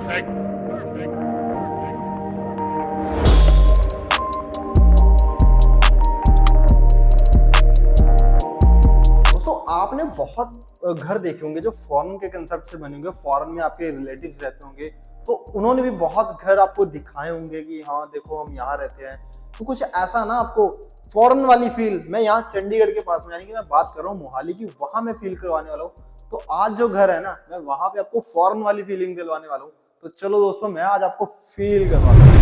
आपने बहुत घर देखे होंगे जो फॉरेन के कंसेप्ट से बने होंगे, फॉरेन में आपके रिलेटिव्स रहते होंगे, तो उन्होंने भी बहुत घर आपको दिखाए होंगे कि हाँ देखो हम यहाँ रहते हैं। तो कुछ ऐसा ना आपको फॉरेन वाली फील, मैं यहाँ चंडीगढ़ के पास में, यानी कि मैं बात कर रहा हूँ मोहाली की, वहां मैं फील करवाने वाला हूँ। तो आज जो घर है ना, मैं वहां पे आपको फॉरेन वाली फीलिंग दिलवाने वाला हूँ। तो चलो दोस्तों, मैं आज आपको फील करवाता हूँ।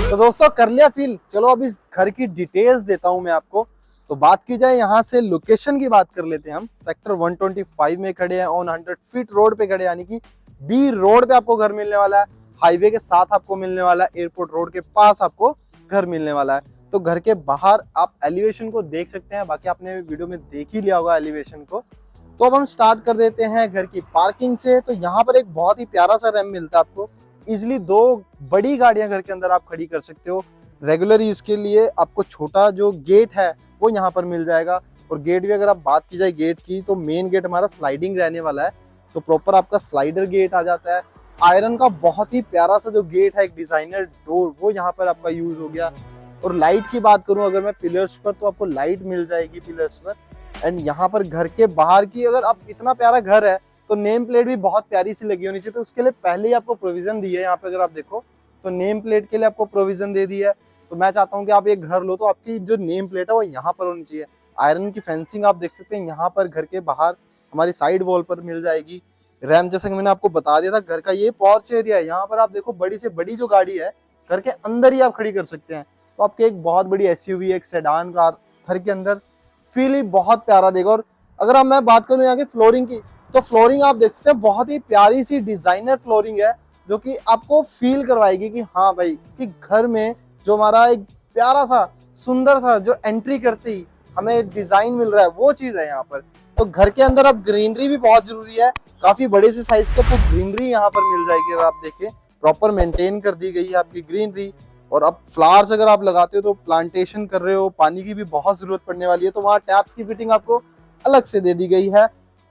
तो दोस्तों कर लिया फील, चलो अब इस घर की डिटेल्स देता हूं मैं आपको। तो बात की जाए यहाँ से लोकेशन की बात कर लेते हैं हम। सेक्टर 125 में खड़े हैं, ऑन 100 फीट रोड पे खड़े हैं, यानी कि बी रोड पे आपको घर मिलने वाला है। हाईवे के साथ आपको मिलने वाला है, एयरपोर्ट रोड के पास आपको घर मिलने वाला है। तो घर के बाहर आप एलिवेशन को देख सकते हैं, बाकी आपने वीडियो में देख ही लिया होगा एलिवेशन को। तो अब हम स्टार्ट कर देते हैं घर की पार्किंग से। तो यहाँ पर एक बहुत ही प्यारा सा रैंप मिलता है आपको, इजिली 2 बड़ी गाड़ियां घर के अंदर आप खड़ी कर सकते हो। रेगुलर यूज के लिए आपको छोटा जो गेट है वो यहाँ पर मिल जाएगा। और गेट भी अगर आप बात की जाए गेट की, तो मेन गेट हमारा स्लाइडिंग रहने वाला है, तो प्रॉपर आपका स्लाइडर गेट आ जाता है। आयरन का बहुत ही प्यारा सा जो गेट है, एक डिजाइनर डोर, वो यहाँ पर आपका यूज हो गया। और लाइट की बात करूं अगर मैं पिलर्स पर, तो आपको लाइट मिल जाएगी पिलर्स पर। एंड यहाँ पर घर के बाहर की, अगर आप इतना प्यारा घर है तो नेम प्लेट भी बहुत प्यारी सी लगी होनी चाहिए। तो उसके लिए पहले ही आपको प्रोविजन दी है। यहाँ पे अगर आप देखो तो नेम प्लेट के लिए आपको प्रोविजन दे दी है। तो मैं चाहता हूँ कि आप एक घर लो तो आपकी जो नेम प्लेट है वो यहाँ पर होनी चाहिए। आयरन की फेंसिंग आप देख सकते हैं यहाँ पर घर के बाहर हमारी साइड वॉल पर मिल जाएगी। रैम जैसे कि मैंने आपको बता दिया था, घर का ये पोर्च एरिया है। यहाँ पर आप देखो बड़ी से बड़ी जो गाड़ी है घर के अंदर ही आप खड़ी कर सकते हैं। तो आपके एक बहुत बड़ी एसयूवी, एक सेडान कार घर के अंदर फील ही बहुत प्यारा देगा। और अगर अब मैं बात करूँ यहाँ की फ्लोरिंग की, तो फ्लोरिंग आप देख सकते हैं बहुत ही प्यारी सी डिजाइनर फ्लोरिंग है, जो कि आपको फील करवाएगी कि हाँ भाई, कि घर में जो हमारा एक प्यारा सा सुंदर सा जो एंट्री करते ही हमें डिजाइन मिल रहा है, वो चीज है यहाँ पर। तो घर के अंदर अब ग्रीनरी भी बहुत जरूरी है, काफी बड़े से साइज का तो ग्रीनरी यहाँ पर मिल जाएगी। अगर आप देखें प्रॉपर मेंटेन कर दी गई है आपकी ग्रीनरी। और अब फ्लावर्स अगर आप लगाते हो तो प्लांटेशन कर रहे हो, पानी की भी बहुत जरूरत पड़ने वाली है, तो वहाँ टैप्स की फिटिंग आपको अलग से दे दी गई है।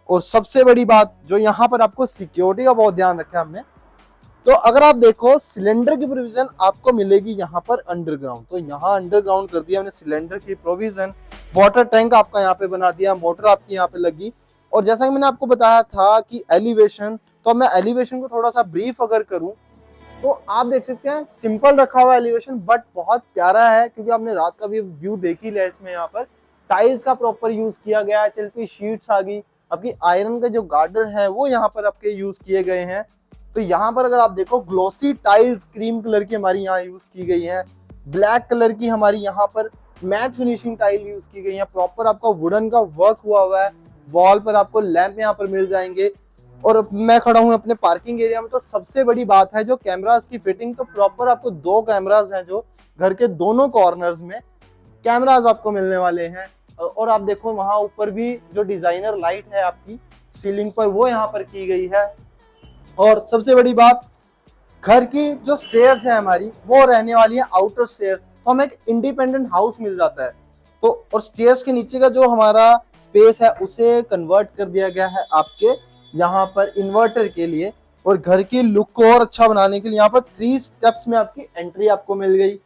और सबसे बड़ी बात जो यहाँ पर आपको सिक्योरिटी का बहुत ध्यान रखा है हमने, तो अगर आप देखो सिलेंडर की प्रोविजन आपको मिलेगी यहाँ पर अंडरग्राउंड। तो यहाँ अंडरग्राउंड कर दिया हमने सिलेंडर की प्रोविजन। वाटर टैंक आपका यहाँ पे बना दिया, मोटर आपकी यहाँ पे लगी। और जैसा कि मैंने आपको बताया था कि एलिवेशन, तो मैं एलिवेशन को थोड़ा सा ब्रीफ अगर करूं, तो आप देख सकते हैं सिंपल रखा हुआ एलिवेशन, बट बहुत प्यारा है, क्योंकि आपने रात का भी व्यू देख ही लिया। इसमें यहाँ पर टाइल्स का प्रॉपर यूज किया गया है, चलती शीट्स आ गई, आपकी आयरन के जो गार्डर है वो यहाँ पर आपके यूज किए गए हैं। तो यहाँ पर अगर आप देखो ग्लोसी टाइल्स क्रीम कलर की हमारी यहाँ यूज की गई है, ब्लैक कलर की हमारी यहाँ पर मैट फिनिशिंग टाइल यूज की गई है। प्रॉपर आपका वुडन का वर्क हुआ है, वॉल पर आपको लैंप यहाँ पर मिल जाएंगे। और मैं खड़ा हूँ अपने पार्किंग एरिया में, तो सबसे बड़ी बात है जो कैमरास की फिटिंग। तो प्रॉपर आपको 2 कैमरास हैं जो घर के दोनों कॉर्नर्स में कैमरास आपको मिलने वाले हैं। और आप देखो वहां ऊपर भी जो डिजाइनर लाइट है आपकी सीलिंग पर, वो यहाँ पर की गई है। और सबसे बड़ी बात, घर की जो स्टेयर्स है हमारी, वो रहने वाली है आउटर स्टेयर। तो हमें एक इंडिपेंडेंट हाउस मिल जाता है। तो और स्टेयर्स के नीचे का जो हमारा स्पेस है उसे कन्वर्ट कर दिया गया है आपके यहाँ पर इन्वर्टर के लिए। और घर की लुक को और अच्छा बनाने के लिए यहाँ पर 3 स्टेप्स में आपकी एंट्री आपको मिल गई।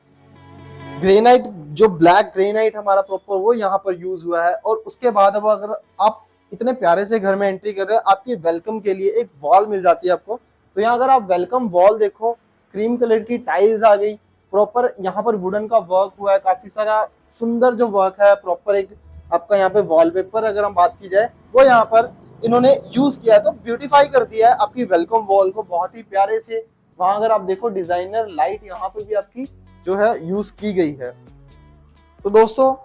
ग्रेनाइट, जो ब्लैक ग्रेनाइट हमारा प्रॉपर, वो यहाँ पर यूज हुआ है। और उसके बाद अब अगर आप इतने प्यारे से घर में एंट्री कर रहे हैं, आपकी वेलकम के लिए एक वॉल मिल जाती है आपको। तो यहाँ अगर आप वेलकम वॉल देखो, क्रीम कलर की टाइल्स आ गई, प्रॉपर यहाँ पर वुडन का वर्क हुआ है, काफी सारा सुंदर जो वर्क है। प्रॉपर एक आपका यहाँ पे वॉलपेपर अगर हम बात की जाए, वो यहाँ पर इन्होंने यूज किया है, तो ब्यूटीफाई कर दिया है आपकी वेलकम वॉल को बहुत ही प्यारे से। वहां अगर आप देखो डिजाइनर लाइट यहाँ पे भी आपकी जो है यूज की गई है। तो दोस्तों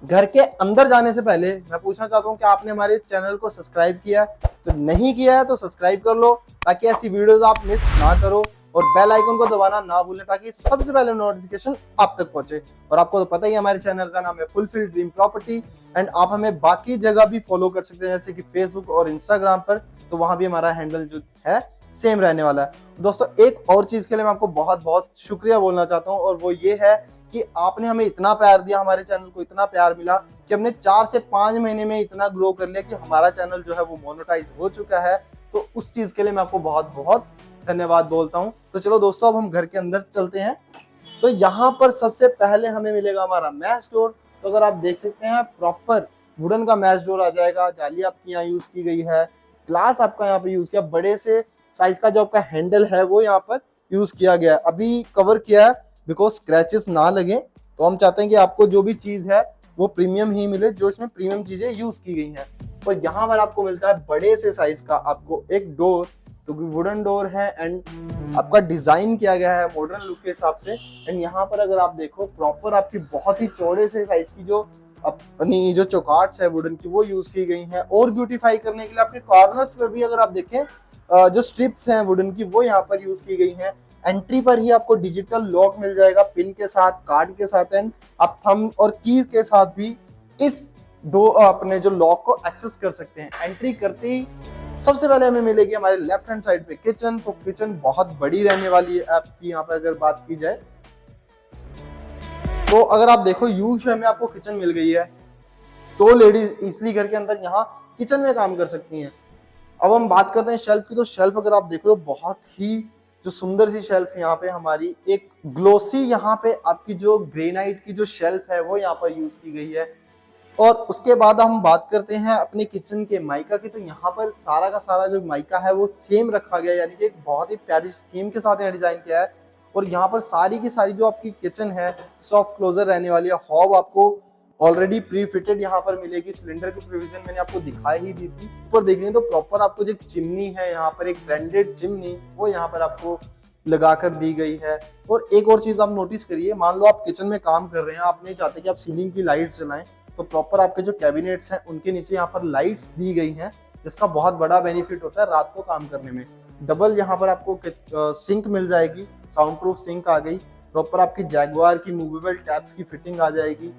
घर के अंदर जाने से पहले मैं पूछना चाहता हूँ कि आपने हमारे चैनल को सब्सक्राइब किया है? तो नहीं किया है तो सब्सक्राइब कर लो ताकि ऐसी वीडियोस आप मिस ना करो, और बेल आइकन को दबाना ना भूलें ताकि सबसे पहले नोटिफिकेशन आप तक पहुंचे। और आपको तो पता ही है हमारे चैनल का नाम है फुलफिल ड्रीम प्रॉपर्टी, एंड आप हमें बाकी जगह भी फॉलो कर सकते हैं जैसे कि फेसबुक और इंस्टाग्राम पर, तो वहां भी हमारा हैंडल जो है सेम रहने वाला है। दोस्तों एक और चीज के लिए मैं आपको बहुत बहुत शुक्रिया बोलना चाहता हूँ, और वो ये है कि आपने हमें इतना प्यार दिया, हमारे चैनल को इतना प्यार मिला कि हमने 4 से 5 महीने में इतना ग्रो कर लिया कि हमारा चैनल जो है वो मोनेटाइज हो चुका है। तो उस चीज के लिए मैं आपको बहुत बहुत धन्यवाद बोलता हूँ। तो चलो दोस्तों अब हम घर के अंदर चलते हैं। तो यहाँ पर सबसे पहले हमें मिलेगा हमारा मैश डोर। तो अगर आप देख सकते हैं प्रॉपर वुडन का मैश डोर आ जाएगा, जाली आपकी यहाँ यूज की गई है, ग्लास आपका यहाँ पे यूज किया, बड़े से साइज का जो आपका हैंडल है वो यहाँ पर यूज किया गया है। अभी कवर किया है बिकॉज स्क्रैचेस ना लगे, तो हम चाहते हैं कि आपको जो भी चीज है वो प्रीमियम ही मिले, जो इसमें प्रीमियम चीजें यूज की गई हैं। और यहाँ पर आपको मिलता है बड़े से साइज का आपको एक डोर, तो वुडन डोर है एंड आपका डिजाइन किया गया है मॉडर्न लुक के हिसाब से। एंड यहाँ पर अगर आप देखो प्रॉपर आपकी बहुत ही चौड़े से साइज की जो अपनी जो चौकाट्स है वुडन की वो यूज की गई हैं। और ब्यूटीफाई करने के लिए आपके कॉर्नर्स पे भी अगर आप देखें जो स्ट्रिप्स हैं वुडन की वो यहाँ पर यूज की गई हैं। एंट्री पर ही आपको डिजिटल लॉक मिल जाएगा पिन के साथ, कार्ड के साथ, एंड आप थंब और की के साथ भी इस अपने जो लॉक को एक्सेस कर सकते हैं। एंट्री करते ही सबसे पहले हमें मिलेगी हमारे लेफ्ट हैंड साइड पे किचन। तो किचन बहुत बड़ी रहने वाली है आपकी यहाँ पर अगर बात की जाए तो। अगर आप देखो यू शेप में आपको किचन मिल गई है, तो लेडीज इसलिए घर के अंदर यहाँ किचन में काम कर सकती हैं। अब हम बात करते हैं शेल्फ की। तो शेल्फ अगर आप देखो तो बहुत ही जो सुंदर सी शेल्फ यहाँ पे हमारी एक ग्लोसी यहाँ पे आपकी जो ग्रेनाइट की जो शेल्फ है वो यहाँ पर यूज की गई है। और उसके बाद हम बात करते हैं अपने किचन के माइका की। तो यहाँ पर सारा का सारा जो माइका है वो सेम रखा गया है, यानी कि एक बहुत ही प्यारी थीम के साथ यहाँ डिजाइन किया है। और यहाँ पर सारी की सारी जो आपकी किचन है सॉफ्ट क्लोजर रहने वाली है। हॉब आपको ऑलरेडी प्री फिटेड यहाँ पर मिलेगी। सिलेंडर की प्रोविजन मैंने आपको दिखाई ही दी थी। ऊपर देखेंगे तो प्रॉपर आपको जो चिमनी है यहाँ पर एक ब्रांडेड चिमनी वो यहाँ पर आपको लगाकर दी गई है। और एक और चीज आप नोटिस करिए, मान लो आप किचन में काम कर रहे हैं, आप नहीं चाहते कि आप सीलिंग की लाइट जलाएं, तो प्रॉपर आपके जो कैबिनेट्स हैं उनके नीचे यहाँ पर लाइट्स दी गई हैं, जिसका बहुत बड़ा बेनिफिट होता है रात को काम करने में। डबल यहाँ पर आपको सिंक मिल जाएगी, साउंड प्रूफ सिंक आ गई। प्रॉपर आपकी जैगवार की मूवेबल टैप्स की फिटिंग आ जाएगी।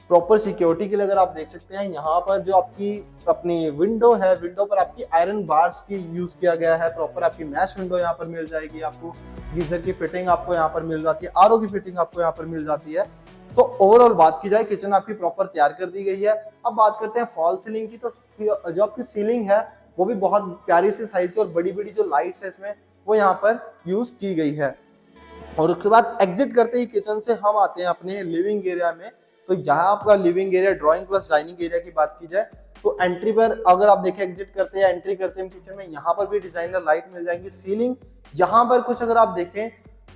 प्रॉपर सिक्योरिटी के लिए अगर आप देख सकते हैं यहाँ पर जो आपकी अपनी विंडो है, विंडो पर आपकी आयरन बार्स की यूज किया गया है। प्रॉपर आपकी मैश विंडो यहाँ पर मिल जाएगी। आपको गीजर की फिटिंग आपको यहाँ पर मिल जाती है, आरओ की फिटिंग आपको यहाँ पर मिल जाती है। तो ओवरऑल बात की जाए किचन आपकी प्रॉपर तैयार कर दी गई है। अब बात करते हैं फॉल सीलिंग की। तो जो आपकी सीलिंग है वो भी बहुत प्यारी सी साइज की और बड़ी बड़ी जो लाइट्स है इसमें वो यहाँ पर यूज की गई है। और उसके बाद एग्जिट करते ही किचन से हम आते हैं अपने लिविंग एरिया में। तो यहाँ आपका living area drawing plus dining area की बात की जाए तो एंट्री पर अगर आप देखें एग्जिट करते हैं एंट्री करते हैं किचन में, यहाँ पर भी डिजाइनर लाइट मिल जाएंगी। सीलिंग यहाँ पर कुछ अगर आप देखें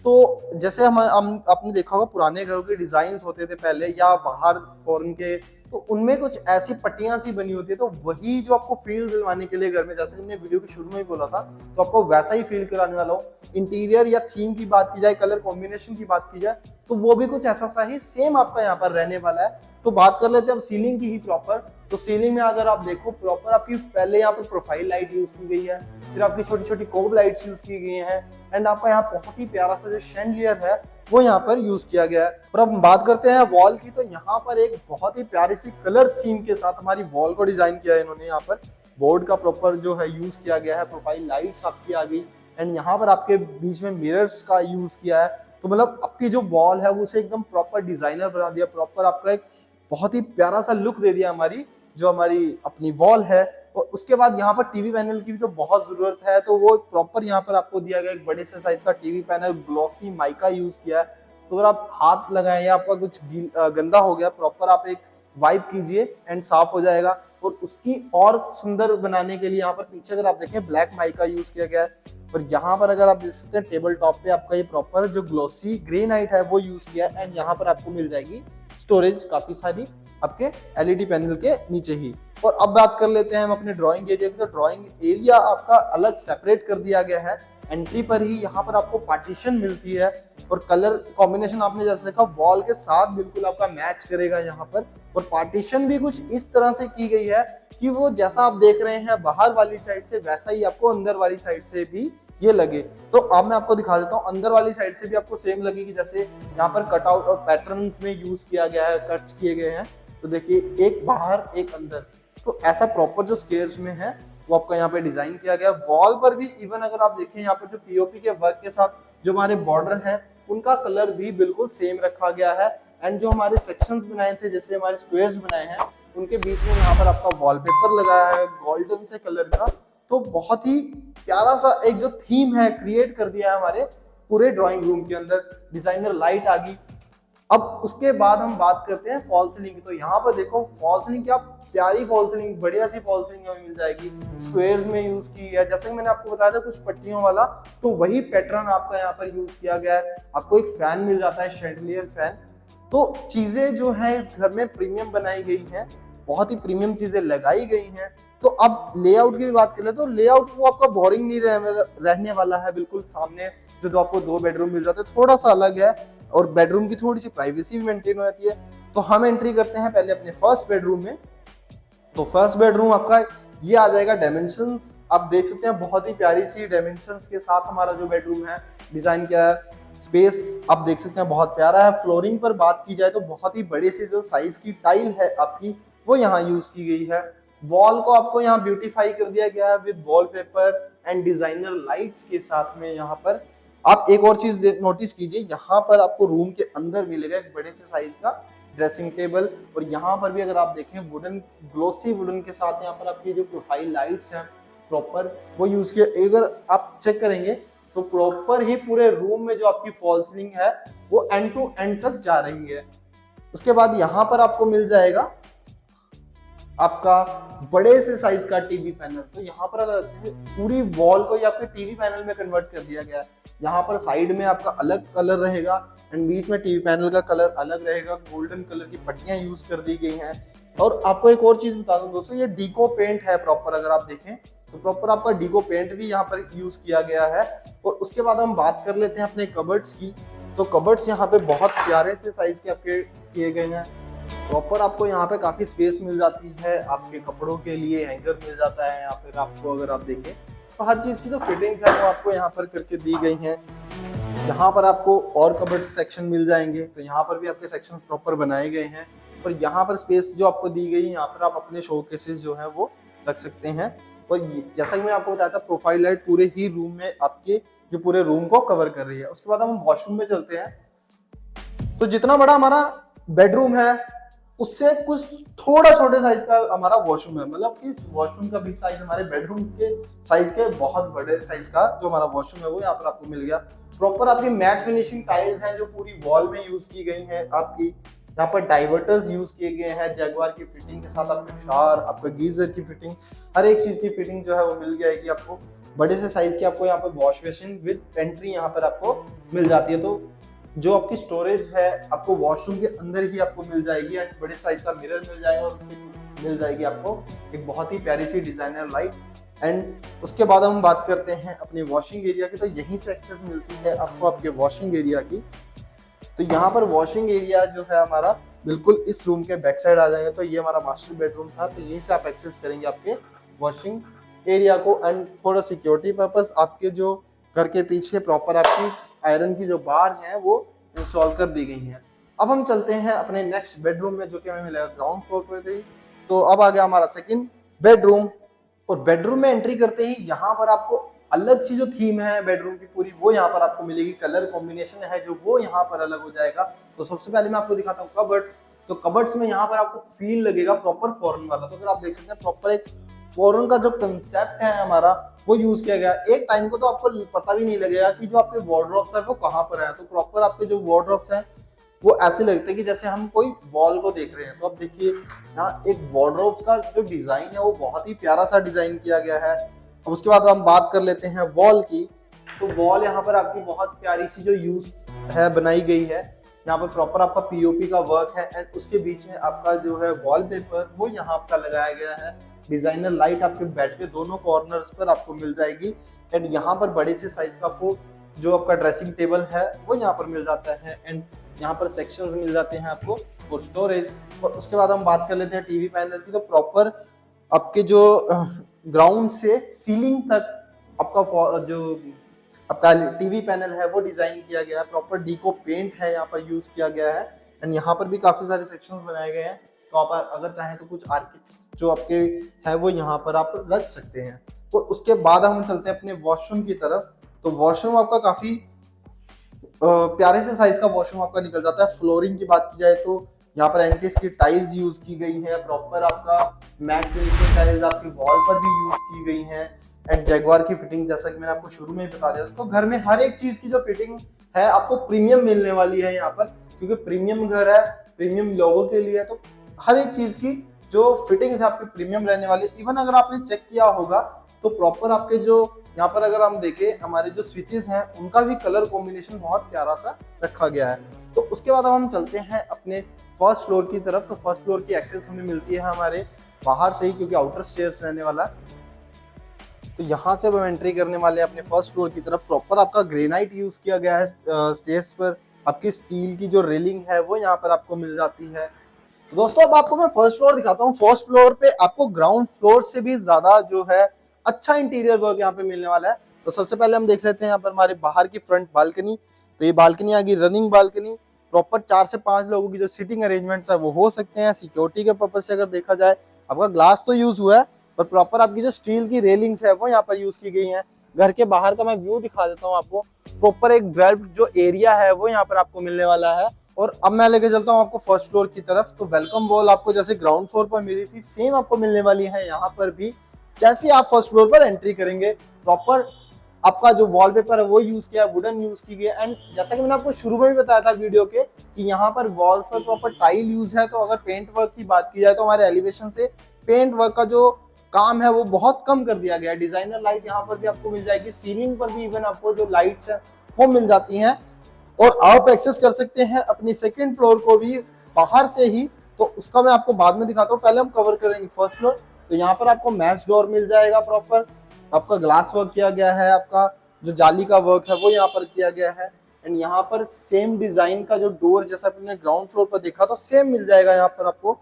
तो जैसे हम आपने देखा होगा पुराने घरों के डिजाइन होते थे पहले या बाहर फॉरेन के, तो उनमें कुछ ऐसी पट्टियां सी बनी होती है। तो वही जो आपको फील दिलवाने के लिए घर में, जैसे हमने वीडियो के शुरू में ही बोला था, तो आपको वैसा ही फील कराने वाला हूँ। इंटीरियर या थीम की बात की जाए, कलर कॉम्बिनेशन की बात की जाए, तो वो भी कुछ ऐसा सा ही सेम आपका यहाँ पर रहने वाला है। तो बात कर लेते हैं अब सीलिंग की ही प्रॉपर। तो सीलिंग में अगर आप देखो प्रॉपर आपकी पहले यहाँ पर प्रोफाइल लाइट यूज की गई है, फिर आपकी छोटी छोटी कोब लाइट्स यूज की गई हैं, एंड आपका यहाँ बहुत ही प्यारा सा जो शैंडलियर है वो यहाँ पर यूज किया गया है। और अब बात करते हैं वॉल की। तो यहाँ पर एक बहुत ही प्यारी सी कलर थीम के साथ हमारी वॉल को डिजाइन किया है इन्होंने। यहाँ पर बोर्ड का प्रॉपर जो है यूज किया गया है, प्रोफाइल लाइट्स आपकी आ गई, एंड यहाँ पर आपके बीच में मिरर्स का यूज किया है। तो मतलब आपकी जो वॉल है वो उसे एकदम प्रॉपर डिजाइनर बना दिया, प्रॉपर आपका एक बहुत ही प्यारा सा लुक दे दिया हमारी जो हमारी अपनी वॉल है। और उसके बाद यहाँ पर टीवी पैनल की भी तो बहुत जरूरत है, तो वो प्रॉपर यहाँ पर आपको दिया गया एक बड़े से साइज का TV panel, glossy mica use किया है। तो अगर आप हाथ लगाएं या आपका कुछ गंदा हो गया, प्रॉपर आप एक वाइप कीजिए एंड साफ हो जाएगा। और उसकी और सुंदर बनाने के लिए यहाँ पर पीछे अगर आप देखें ब्लैक माइका यूज किया गया है। और यहाँ पर अगर आप देख सकते हैं टेबल टॉप पे आपका ये प्रॉपर जो ग्लॉसी ग्रेनाइट है वो यूज किया है, एंड यहाँ पर आपको मिल जाएगी स्टोरेज काफी सारी आपके एलईडी पैनल के नीचे ही। और अब बात कर लेते हैं हम अपने ड्राइंग एरिया की। तो ड्राइंग एरिया आपका अलग सेपरेट कर दिया गया है। एंट्री पर ही यहाँ पर आपको पार्टीशन मिलती है और कलर कॉम्बिनेशन आपने जैसे देखा वॉल के साथ बिल्कुल आपका मैच करेगा यहाँ पर। और पार्टीशन भी कुछ इस तरह से की गई है कि वो जैसा आप देख रहे हैं बाहर वाली साइड से वैसा ही आपको अंदर वाली साइड से भी ये लगे। तो अब मैं आपको दिखा देता हूँ अंदर वाली साइड से भी आपको सेम लगेगी, जैसे यहाँ पर कटआउट और पैटर्न्स में यूज किया गया है, कट्स किए गए हैं। तो देखिए एक बाहर एक अंदर, तो ऐसा प्रॉपर जो स्क्वायर्स में है वो आपका यहाँ पे डिजाइन किया गया। वॉल पर भी इवन अगर आप देखें यहाँ पर जो पीओपी के वर्क के साथ जो हमारे बॉर्डर है उनका कलर भी बिल्कुल सेम रखा गया है। एंड जो हमारे सेक्शंस बनाए थे, जैसे हमारे स्क्वायर्स बनाए हैं, उनके बीच में यहाँ पर आपका वॉलपेपर लगाया है गोल्डन से कलर का। तो बहुत ही प्यारा सा एक जो थीम है क्रिएट कर दिया है हमारे पूरे ड्राइंग रूम के अंदर। डिजाइनर लाइट आ गई। अब उसके बाद हम बात करते हैं फॉल सीलिंग की। तो यहाँ पर देखो फॉल सीलिंग, क्या प्यारी फॉल सीलिंग, बढ़िया सी फॉल सीलिंग हमें मिल जाएगी। स्क्वायर्स में यूज की है, जैसे कि मैंने आपको बताया था कुछ पट्टियों वाला, तो वही पैटर्न आपका यहाँ पर यूज किया गया है। आपको एक फैन मिल जाता है, शैंडलियर फैन। तो चीजें जो है इस घर में प्रीमियम बनाई गई हैं, बहुत ही प्रीमियम चीजें लगाई गई हैं। तो अब लेआउट की भी बात करें तो लेआउट वो आपका बोरिंग नहीं रहने वाला है। बिल्कुल सामने जो आपको 2 बेडरूम मिल जाते हैं थोड़ा सा अलग है और बेडरूम की थोड़ी सी प्राइवेसी भी मेंटेन हो जाती है। तो हम एंट्री करते हैं पहले अपने फर्स्ट बेडरूम में। तो फर्स्ट बेडरूम आपका ये आ जाएगा। डायमेंशंस आप देख सकते हैं, बहुत ही प्यारी सी डायमेंशंस के साथ हमारा जो बेडरूम है डिजाइन किया है। स्पेस आप देख सकते हैं बहुत प्यारा है। फ्लोरिंग पर बात की जाए तो बहुत ही बड़े से जो साइज की टाइल है आपकी वो यहाँ यूज की गई है। वॉल को आपको यहाँ ब्यूटीफाई कर दिया गया है with wallpaper and designer lights के साथ में। यहाँ पर आप एक और चीज नोटिस कीजिए, यहाँ पर आपको रूम के अंदर मिलेगा एक बड़े से साइज का ड्रेसिंग टेबल। और यहाँ पर भी अगर आप देखें वुडन, ग्लोसी वुडन के साथ यहाँ पर आपकी जो प्रोफाइल लाइट्स हैं प्रॉपर वो यूज किया। अगर आप चेक करेंगे तो प्रॉपर ही पूरे रूम में जो आपकी फॉल सीलिंग है वो एंड टू एंड तक जा रही है। उसके बाद यहाँ पर आपको मिल जाएगा आपका बड़े से साइज का टीवी पैनल। तो यहाँ पर अगर पूरी वॉल को ही आपके टीवी पैनल में कन्वर्ट कर दिया गया है। यहाँ पर साइड में आपका अलग कलर रहेगा एंड बीच में टीवी पैनल का कलर अलग रहेगा। गोल्डन कलर की पट्टियां यूज कर दी गई हैं। और आपको एक और चीज बता दूं दोस्तों, ये डीको पेंट है प्रॉपर। अगर आप देखें तो प्रॉपर आपका डीको पेंट भी यहाँ पर यूज किया गया है। और उसके बाद हम बात कर लेते हैं अपने कबर्ड्स की। तो कबर्ड्स यहाँ पे बहुत प्यारे से साइज के आपके किए गए हैं। प्रॉपर आपको यहाँ पे काफी स्पेस मिल जाती है, आपके कपड़ों के लिए हैंगर मिल जाता है। या फिर आपको अगर आप देखें तो हर चीज की जो फिटिंग्स है वो आपको यहाँ पर करके दी गई हैं। यहाँ पर आपको और कबर्ड सेक्शन मिल जाएंगे, तो यहाँ पर भी आपके सेक्शंस प्रॉपर बनाए गए हैं। और यहाँ पर स्पेस जो आपको दी गई है, यहाँ पर आप अपने शो केसेस जो है वो रख सकते हैं। और जैसा कि मैंने आपको बताया था प्रोफाइल लाइट पूरे ही रूम में आपके जो पूरे रूम को कवर कर रही है। उसके बाद हम वॉशरूम में चलते हैं। तो जितना बड़ा हमारा बेडरूम है उससे कुछ थोड़ा छोटे साइज का हमारा वॉशरूम है, मतलब कि वॉशरूम का भी साइज हमारे बेडरूम के साइज के बहुत बड़े साइज का जो हमारा वॉशरूम है वो यहाँ पर आपको मिल गया। प्रॉपर आपकी मैट फिनिशिंग टाइल्स हैं जो पूरी वॉल में यूज की गई हैं। आपकी यहाँ पर डाइवर्टर्स यूज किए गए हैं जैगवार की फिटिंग के साथ। आपका शावर, आपका गीजर की फिटिंग, हर एक चीज की फिटिंग जो है वो मिल जाएगी आपको। बड़े से साइज की आपको यहाँ पर वॉश बेसिन विद पेंट्री यहाँ पर आपको मिल जाती है। तो जो आपकी स्टोरेज है आपको वॉशरूम के अंदर ही आपको मिल जाएगी। एंड बड़े साइज का मिरर मिल जाएगा और मिल जाएगी आपको एक बहुत ही प्यारी सी डिजाइनर लाइट। एंड उसके बाद हम बात करते हैं अपने वॉशिंग एरिया की। तो यहीं से एक्सेस मिलती है आपको आपके वॉशिंग एरिया की। तो यहाँ पर वॉशिंग एरिया जो है हमारा बिल्कुल इस रूम के बैक साइड आ जाएगा। तो ये हमारा मास्टर बेडरूम था, तो यहीं से आप एक्सेस करेंगे आपके वॉशिंग एरिया को। एंड फॉर सिक्योरिटी पर्पस आपके जो घर के पीछे प्रॉपर आपकी आयरन की जो बार्स हैं वो इंस्टॉल कर दी गई हैं। अब हम चलते हैं अपने नेक्स्ट बेडरूम में, जो कि हमें मिलेगा ग्राउंड फ्लोर पे थी। तो अब आ गया हमारा सेकंड बेडरूम। और बेडरूम में एंट्री करते ही यहाँ पर आपको अलग सी जो थीम है बेडरूम की पूरी वो यहाँ पर आपको मिलेगी। कलर कॉम्बिनेशन है जो वो यहाँ पर अलग हो जाएगा। तो सबसे पहले मैं आपको दिखाता हूँ कबर्ड। तो कबर्ड्स में यहाँ पर आपको फील लगेगा प्रॉपर फॉरेन वाला। तो अगर आप देख सकते हैं प्रॉपर एक फॉरेन का जो कंसेप्ट है हमारा वो यूज किया गया। एक टाइम को तो आपको पता भी नहीं लगेगा कि जो आपके वार्डरोब्स है वो कहाँ पर है। तो प्रॉपर आपके जो वार्डरोब्स हैं वो ऐसे लगते हैं कि जैसे हम कोई वॉल को देख रहे हैं। तो अब देखिए यहाँ एक वार्डरोब्स का जो डिजाइन है वो बहुत ही प्यारा सा डिजाइन किया गया है। अब उसके बाद हम बात कर लेते हैं वॉल की। तो वॉल यहाँ पर आपकी बहुत प्यारी सी जो यूज है बनाई गई है। यहाँ पर प्रॉपर आपका पीओपी का वर्क है एंड उसके बीच में आपका जो है वॉलपेपर वो यहाँ आपका लगाया गया है। डिजाइनर लाइट आपके बेड के दोनों कॉर्नर्स पर आपको मिल जाएगी। एंड यहाँ पर बड़े से साइज का आपको जो आपका ड्रेसिंग टेबल है वो यहाँ पर मिल जाता है। एंड यहाँ पर सेक्शंस मिल जाते हैं आपको फॉर स्टोरेज। और उसके बाद हम बात कर लेते हैं टीवी पैनल की। तो प्रॉपर आपके जो ग्राउंड से सीलिंग तक आपका जो आपका टीवी पैनल है वो डिजाइन किया गया है। प्रॉपर डीको पेंट है यहाँ पर यूज किया गया है। एंड यहाँ पर भी काफी सारे सेक्शंस बनाए गए हैं, तो आप अगर चाहें तो कुछ आर्किटेक्ट जो आपके है वो यहाँ पर आप रख सकते हैं। तो उसके बाद हम चलते हैं अपने वॉशरूम की तरफ। तो वॉशरूम आपका काफी प्यारे से साइज का वॉशरूम आपका निकल जाता है। फ्लोरिंग की बात की जाए तो यहाँ पर एंटिस की टाइल्स यूज की गई है। प्रॉपर आपका मैट फिनिशिंग टाइल्स आपकी वॉल पर भी यूज की गई है। एंड जैगवार की फिटिंग, जैसा कि मैंने आपको शुरू में ही बता दिया, तो घर में हर एक चीज की जो फिटिंग है आपको प्रीमियम मिलने वाली है यहाँ पर, क्योंकि प्रीमियम घर है, प्रीमियम लोगों के लिए। तो हर एक चीज की जो फिटिंग्स है आपकी प्रीमियम रहने वाली। इवन अगर आपने चेक किया होगा तो प्रॉपर आपके जो यहाँ पर अगर हम देखें हमारे जो स्विचेस हैं उनका भी कलर कॉम्बिनेशन बहुत प्यारा सा रखा गया है। तो उसके बाद हम चलते हैं अपने फर्स्ट फ्लोर की तरफ। तो फर्स्ट फ्लोर की एक्सेस हमें मिलती है हमारे बाहर से ही, क्योंकि आउटर स्टेयर्स रहने वाला है। तो यहाँ से हम एंट्री करने वाले हैं अपने फर्स्ट फ्लोर की तरफ। प्रॉपर आपका ग्रेनाइट यूज किया गया है स्टेयर्स पर। आपकी स्टील की जो रेलिंग है वो यहाँ पर आपको मिल जाती है। तो दोस्तों अब आपको मैं फर्स्ट फ्लोर दिखाता हूँ। फर्स्ट फ्लोर पे आपको ग्राउंड फ्लोर से भी ज्यादा जो है अच्छा इंटीरियर वर्क यहाँ पे मिलने वाला है। तो सबसे पहले हम देख लेते हैं यहाँ पर हमारे बाहर की फ्रंट बालकनी। तो ये बालकनी आ गई रनिंग बालकनी। प्रॉपर 4 से 5 लोगों की जो सीटिंग अरेंजमेंट्स है वो हो सकते हैं। सिक्योरिटी के पर्पज से अगर देखा जाए, आपका ग्लास तो यूज हुआ है पर प्रॉपर आपकी जो स्टील की रेलिंग्स है वो यहाँ पर यूज की गई है। घर के बाहर का मैं व्यू दिखा देता हूँ आपको। प्रॉपर एक वेल्व जो एरिया है वो यहाँ पर आपको मिलने वाला है। और अब मैं लेके चलता हूँ आपको फर्स्ट फ्लोर की तरफ। तो वेलकम वॉल आपको जैसे ग्राउंड फ्लोर पर मिली थी सेम आपको मिलने वाली है यहाँ पर भी। जैसे आप फर्स्ट फ्लोर पर एंट्री करेंगे, प्रॉपर आपका जो वॉलपेपर है वो यूज किया है, वुडन यूज की गई है। एंड जैसा कि मैंने आपको शुरू में भी बताया था वीडियो के कि यहाँ पर वॉल्स पर प्रॉपर टाइल यूज है। तो अगर पेंट वर्क की बात की जाए तो हमारे एलिवेशन से पेंट वर्क का जो काम है वो बहुत कम कर दिया गया है। डिजाइनर लाइट यहाँ पर भी आपको मिल जाएगी। सीलिंग पर भी इवन आपको जो लाइट्स है वो मिल जाती हैं। और आप एक्सेस कर सकते हैं अपनी सेकंड फ्लोर को भी बाहर से ही। तो उसका मैं आपको बाद में दिखाता हूँ, पहले हम कवर करेंगे फर्स्ट फ्लोर। तो यहाँ पर आपको मैच डोर मिल जाएगा। प्रॉपर आपका ग्लास वर्क किया गया है, आपका जो जाली का वर्क है वो यहाँ पर किया गया है। एंड यहाँ पर सेम डिजाइन का जो डोर जैसा आपने ग्राउंड फ्लोर पर देखा तो सेम मिल जाएगा यहाँ पर आपको।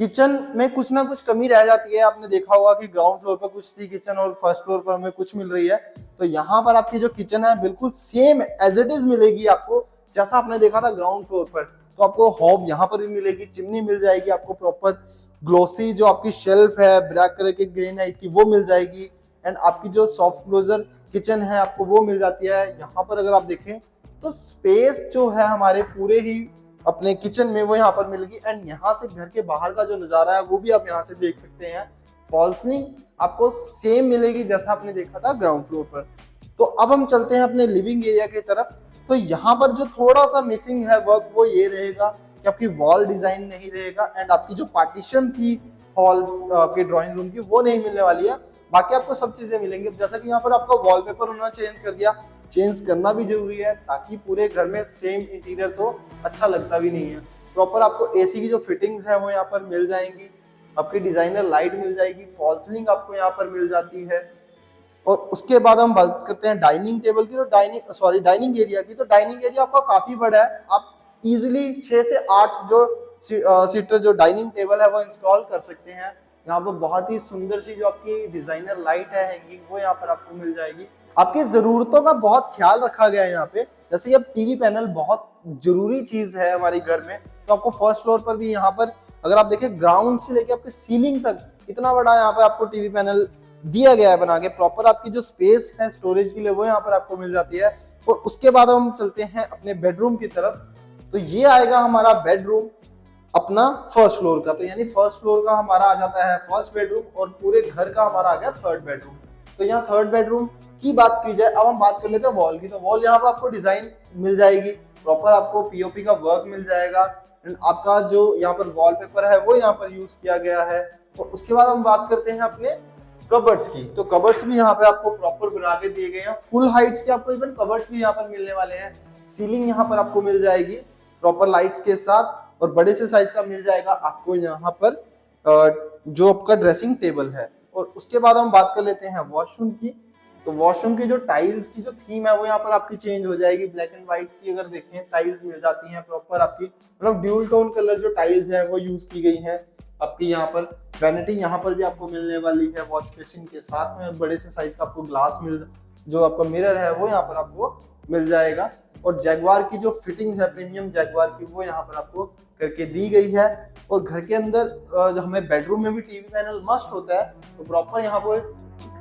किचन में कुछ ना कुछ कमी रह जाती है। आपने देखा होगा कि ग्राउंड फ्लोर पर कुछ थी किचन और फर्स्ट फ्लोर पर हमें कुछ मिल रही है। तो यहाँ पर आपकी जो किचन है बिल्कुल सेम एज इट इज मिलेगी आपको, जैसा आपने देखा था ग्राउंड फ्लोर पर। तो आपको हॉब यहाँ पर भी मिलेगी, चिमनी मिल जाएगी आपको। प्रॉपर ग्लोसी जो आपकी शेल्फ है ब्लैक कलर के ग्रेनाइट की वो मिल जाएगी। एंड आपकी जो सॉफ्ट क्लोजर किचन है आपको वो मिल जाती है। यहाँ पर अगर आप देखें तो स्पेस जो है हमारे पूरे ही अपने किचन में वो यहाँ पर मिलेगी। एंड यहाँ से घर के बाहर का जो नजारा है वो भी आप यहाँ से देख सकते हैं। फॉल सीलिंग आपको सेम मिलेगी जैसा आपने देखा था ग्राउंड फ्लोर पर। तो अब हम चलते हैं अपने लिविंग एरिया की तरफ। तो यहाँ पर जो थोड़ा सा मिसिंग है वर्क वो ये रहेगा कि आपकी वॉल डिजाइन नहीं रहेगा। एंड आपकी जो पार्टीशन थी हॉल आपके ड्राइंग रूम की वो नहीं मिलने वाली है। बाकी आपको सब चीजें मिलेंगी। जैसा कि यहाँ पर आपका वॉलपेपर उन्होंने चेंज कर दिया, चेंज करना भी जरूरी है ताकि पूरे घर में सेम इंटीरियर तो अच्छा लगता भी नहीं है। प्रॉपर आपको एसी की जो फिटिंग्स है वो यहाँ पर मिल जाएंगी। आपकी डिजाइनर लाइट मिल जाएगी, फॉल सीलिंग आपको यहाँ पर मिल जाती है। और उसके बाद हम बात करते हैं डाइनिंग टेबल की। तो डाइनिंग एरिया की। तो डाइनिंग एरिया आपका काफी बड़ा है। आप इजिली 6 से 8 जो सीटर जो डाइनिंग टेबल है वो इंस्टॉल कर सकते हैं। यहाँ पर बहुत ही सुंदर सी जो आपकी डिजाइनर लाइट है हैंगिंग वो यहाँ पर आपको मिल जाएगी। आपकी जरूरतों का बहुत ख्याल रखा गया है यहाँ पे। जैसे कि अब टीवी पैनल बहुत जरूरी चीज है हमारे घर में, तो आपको फर्स्ट फ्लोर पर भी यहाँ पर अगर आप देखें ग्राउंड से लेके आपके सीलिंग तक इतना बड़ा यहाँ पे आपको टीवी पैनल दिया गया है बना के। प्रॉपर आपकी जो स्पेस है स्टोरेज के लिए वो यहाँ पर आपको मिल जाती है। और उसके बाद हम चलते हैं अपने बेडरूम की तरफ। तो ये आएगा हमारा बेडरूम अपना फर्स्ट फ्लोर का। तो यानी फर्स्ट फ्लोर का हमारा आ जाता है फर्स्ट बेडरूम और पूरे घर का हमारा आ गया थर्ड बेडरूम। तो यहाँ थर्ड बेडरूम की बात की जाए, अब हम बात कर लेते हैं वॉल की। तो वॉल यहाँ पर आपको डिजाइन मिल जाएगी, प्रॉपर आपको पीओपी का वर्क मिल जाएगा। एंड आपका जो यहाँ पर वॉलपेपर है वो यहाँ पर यूज किया गया है। और उसके बाद हम बात करते हैं अपने कबर्ड्स की। तो कबर्ड्स भी यहाँ पे आपको प्रॉपर बना के दिए गए हैं, फुल हाइट्स के आपको इवन कबर्ड्स भी यहाँ पर मिलने वाले हैं। सीलिंग यहाँ पर आपको मिल जाएगी प्रॉपर लाइट्स के साथ और बड़े से साइज का मिल जाएगा आपको यहाँ पर जो आपका ड्रेसिंग टेबल है। और उसके बाद हम बात कर लेते हैं वॉशरूम की। तो वॉशरूम की जो टाइल्स की जो थीम है वो यहाँ पर आपकी चेंज हो जाएगी। ब्लैक एंड व्हाइट की अगर देखें टाइल्स मिल जाती हैं प्रॉपर आपकी, मतलब ड्यूल टोन कलर जो टाइल्स है वो यूज की गई है आपकी। यहाँ पर वैनिटी यहाँ पर भी आपको मिलने वाली है वॉश बेसिन के साथ में। बड़े से साइज का आपको ग्लास जो आपका मिरर है वो यहाँ पर आपको मिल जाएगा। और जैगवार की जो फिटिंग्स है प्रीमियम जैगवार की वो यहाँ पर आपको करके दी गई है। और घर के अंदर जो हमें बेडरूम में भी टीवी पैनल मस्ट होता है, तो प्रॉपर यहाँ पर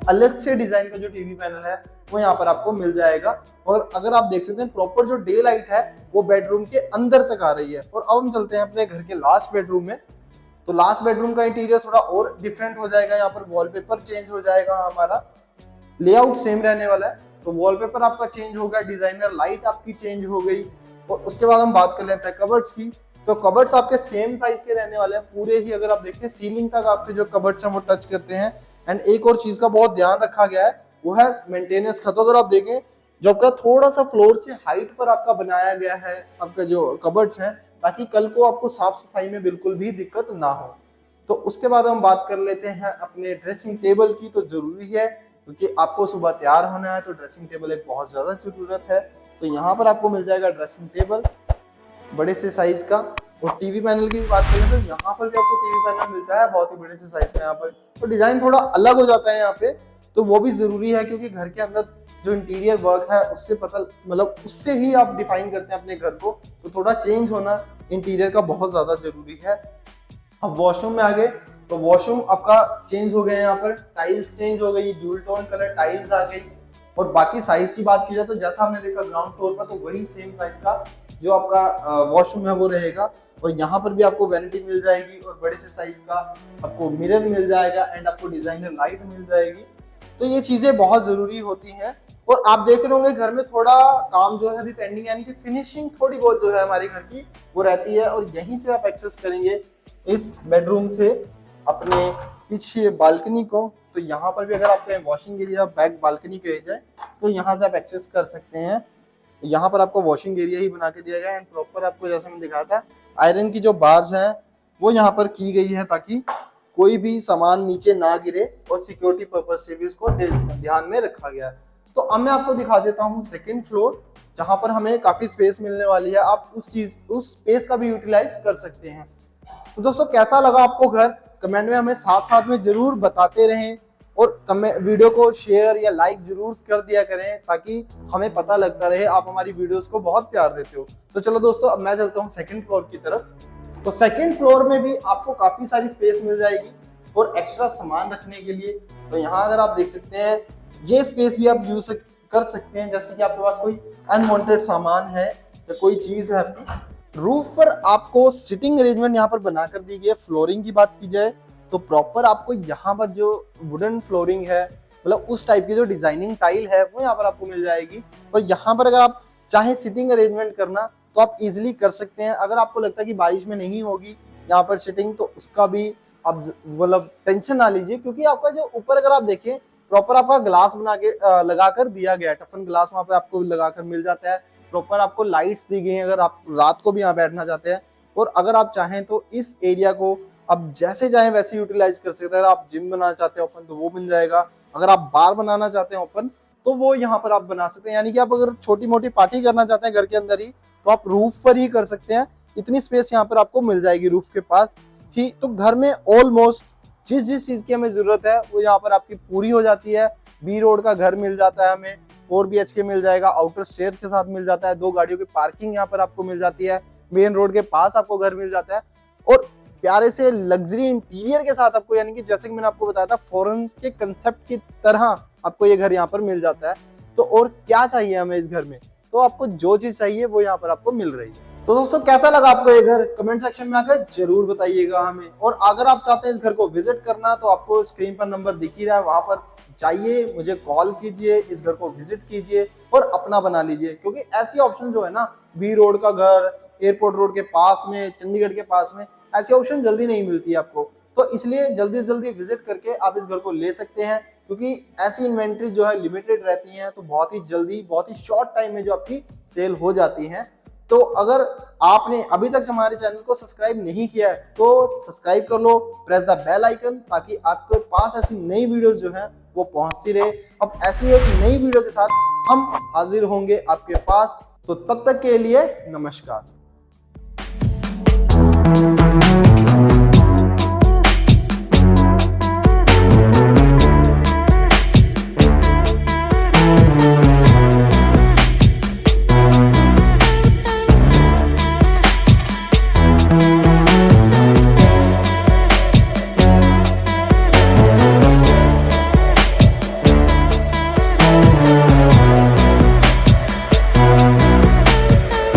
अलग से डिजाइन का जो टीवी पैनल है वो यहाँ पर आपको मिल जाएगा। और अगर आप देख सकते हैं प्रॉपर जो डे लाइट है वो बेडरूम के अंदर तक आ रही है। और अब हम चलते हैं अपने घर के लास्ट बेडरूम में। तो लास्ट बेडरूम का इंटीरियर थोड़ा और डिफरेंट हो जाएगा। यहाँ पर वॉलपेपर चेंज हो जाएगा, हमारा लेआउट सेम रहने वाला है तो वॉलपेपर आपका चेंज होगा, डिजाइनर लाइट आपकी चेंज हो गई। और उसके बाद हम बात कर लेते हैं कबर्ड्स की। तो कबर्ड्स आपके सेम साइज के रहने वाले हैं पूरे ही। अगर आप देखें सीलिंग तक आपके जो कबर्ड्स हैं वो टच करते हैं। एंड एक और चीज का बहुत ध्यान रखा गया है वो है मेंटेनेंस का। तो अगर आप देखें जो आपका थोड़ा सा फ्लोर से हाइट पर आपका बनाया गया है आपका जो कबर्ड्स हैं, ताकि कल को आपको साफ सफाई में बिल्कुल भी दिक्कत ना हो। तो उसके बाद हम बात कर लेते हैं अपने ड्रेसिंग टेबल की। तो जरूरी है क्योंकि आपको सुबह तैयार होना है तो ड्रेसिंग टेबल एक बहुत ज्यादा जरूरत है। तो यहाँ पर आपको मिल जाएगा ड्रेसिंग टेबल बड़े से साइज का। और टीवी पैनल की भी बात करें तो यहाँ पर भी आपको टीवी पैनल मिलता है बहुत ही बड़े से साइज का। यहाँ पर तो डिजाइन थोड़ा अलग हो जाता है यहाँ पे, तो वो भी जरूरी है क्योंकि घर के अंदर जो इंटीरियर वर्क है उससे पता मतलब उससे ही आप डिफाइन करते हैं अपने घर को। तो थोड़ा चेंज होना इंटीरियर का बहुत ज्यादा जरूरी है। अब वॉशरूम में आ गए तो वॉशरूम आपका चेंज हो गया, यहाँ पर टाइल्स चेंज हो गई, ड्यूल टोन कलर टाइल्स आ गई। और बाकी साइज की बात की जाए तो जैसा हमने देखा ग्राउंड फ्लोर पर तो वही सेम साइज का जो आपका वॉशरूम है वो रहेगा। और यहाँ पर भी आपको वैनिटी मिल जाएगी और बड़े से साइज का आपको मिरर मिल जाएगा एंड आपको डिजाइनर लाइट मिल जाएगी। तो ये चीजें बहुत जरूरी होती हैं। और आप देख रहे होंगे घर में थोड़ा काम जो है अभी पेंडिंग, यानी कि फिनिशिंग थोड़ी बहुत जो है हमारे घर की वो रहती है। और यहीं से आप एक्सेस करेंगे इस बेडरूम से अपने पीछे बालकनी को। तो यहाँ पर भी अगर आप कहें वॉशिंग एरिया बैक बालकनी कही जाए तो यहाँ से आप एक्सेस कर सकते हैं। यहाँ पर आपको वॉशिंग एरिया ही बना के दिया गया है एंड प्रॉपर आपको जैसे मैंने दिखाया था आयरन की जो बार्स हैं वो यहाँ पर की गई है ताकि कोई भी सामान नीचे ना गिरे और सिक्योरिटी पर्पज से भी उसको ध्यान में रखा गया है। तो अब मैं आपको दिखा देता हूँ सेकंड फ्लोर जहाँ पर हमें काफी स्पेस मिलने वाली है। आप उस स्पेस का भी यूटिलाइज कर सकते हैं। तो दोस्तों कैसा लगा आपको घर, कमेंट में हमें साथ साथ में जरूर बताते रहें। और वीडियो को शेयर या लाइक जरूर कर दिया करें ताकि हमें पता लगता रहे आप हमारी वीडियोस को बहुत प्यार देते हो। तो चलो दोस्तों अब मैं चलता हूँ सेकंड फ्लोर की तरफ। तो सेकंड फ्लोर में भी आपको काफी सारी स्पेस मिल जाएगी फॉर एक्स्ट्रा सामान रखने के लिए। तो यहाँ अगर आप देख सकते हैं ये स्पेस भी आप यूज कर सकते हैं। जैसे कि आपके पास कोई अनवांटेड सामान है या कोई चीज है आपकी। रूफ पर आपको सिटिंग अरेंजमेंट यहाँ पर बनाकर दी गई है। फ्लोरिंग की बात की जाए तो प्रॉपर आपको यहाँ पर जो वुडन फ्लोरिंग है मतलब उस टाइप की जो डिजाइनिंग टाइल है वो यहाँ पर आपको मिल जाएगी। और यहाँ पर अगर आप चाहे सिटिंग अरेंजमेंट करना तो आप इजीली कर सकते हैं। अगर आपको लगता है कि बारिश में नहीं होगी यहाँ पर सिटिंग तो उसका भी आप मतलब टेंशन ना लीजिए, क्योंकि आपका जो ऊपर अगर आप देखें प्रॉपर आपका ग्लास बना के लगा कर दिया गया है। टफन ग्लास वहाँ पर आपको लगाकर मिल जाता है। प्रॉपर आपको लाइट्स दी गई हैं अगर आप रात को भी यहाँ बैठना चाहते हैं। और अगर आप चाहें तो इस एरिया को आप जैसे चाहें वैसे यूटिलाइज कर सकते हैं। अगर आप जिम बनाना चाहते हैं ओपन तो वो मिल जाएगा। अगर आप बार बनाना चाहते हैं ओपन तो वो यहाँ पर आप बना सकते हैं। यानी कि आप अगर छोटी मोटी पार्टी करना चाहते हैं घर के अंदर ही तो आप रूफ पर ही कर सकते हैं। इतनी स्पेस यहाँ पर आपको मिल जाएगी रूफ के पास ही। तो घर में ऑलमोस्ट जिस चीज की हमें जरूरत है वो यहाँ पर आपकी पूरी हो जाती है। बी रोड का घर मिल जाता है हमें, 4 BHK मिल जाएगा, आउटर स्टेयर्स के साथ मिल जाता है, 2 गाड़ियों की पार्किंग यहाँ पर आपको मिल जाती है, मेन रोड के पास आपको घर मिल जाता है और प्यारे से लग्जरी इंटीरियर के साथ आपको, यानी कि जैसे कि मैंने आपको बताया था फॉरेन के कंसेप्ट की तरह आपको ये घर यहाँ पर मिल जाता है। तो और क्या चाहिए हमें इस घर में, तो आपको जो चीज चाहिए वो यहाँ पर आपको मिल रही है। तो दोस्तों कैसा लगा आपको ये घर, कमेंट सेक्शन में आकर जरूर बताइएगा हमें। और अगर आप चाहते हैं इस घर को विजिट करना तो आपको स्क्रीन पर नंबर दिख ही रहा है, वहां पर जाइए, मुझे कॉल कीजिए, इस घर को विजिट कीजिए और अपना बना लीजिए। क्योंकि ऐसी ऑप्शन जो है ना, बी रोड का घर, एयरपोर्ट रोड के पास में, चंडीगढ़ के पास में, ऐसी ऑप्शन जल्दी नहीं मिलती है आपको। तो इसलिए जल्दी से जल्दी विजिट करके आप इस घर को ले सकते हैं, क्योंकि ऐसी इन्वेंट्री जो है लिमिटेड रहती हैं। तो बहुत ही जल्दी, बहुत ही शॉर्ट टाइम में जो आपकी सेल हो जाती हैं। तो अगर आपने अभी तक हमारे चैनल को सब्सक्राइब नहीं किया है तो सब्सक्राइब कर लो, प्रेस द बेल आइकन, ताकि आपके पास ऐसी नई वीडियोस जो हैं वो पहुंचती रहे। अब ऐसी एक नई वीडियो के साथ हम हाजिर होंगे आपके पास, तो तब तक के लिए नमस्कार।